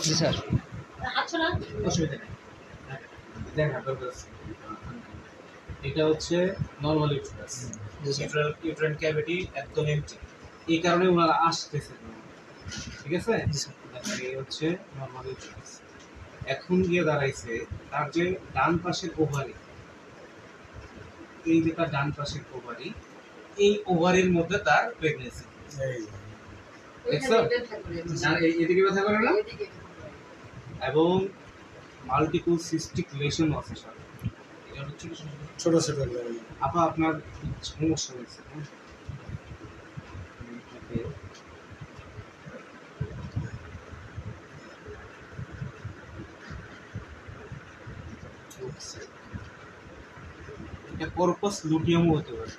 জি sir. অসুবিধা নেই। দেখা দরকার আছে। এটা হচ্ছে নরমাল ইউট্রাস। জি স্যার। ইউট্রাইন ক্যাভিটি একদম এমটি। এই কারণে ওনারা আসতেছে না। ঠিক আছে? জি স্যার। এই হচ্ছে নরমাল ইউট্রাস। এখন গিয়ে দাঁড়াইছে তার যে ডান পাশের ওভারি, এই যে তার ডান পাশের ওভারি, এই ওভারির মধ্যে তার প্রেগন্যান্সি। দেখছো? এদিকে ব্যথা করে না? এবং মাল্টিপল সিস্টিক লেশন আছে সাথে। এটা হচ্ছে ছোট ছোট আপা আপনার সমস্যা হয়েছে, হ্যাঁ? এটা কর্পাস লুটিয়ামও হতে পারে।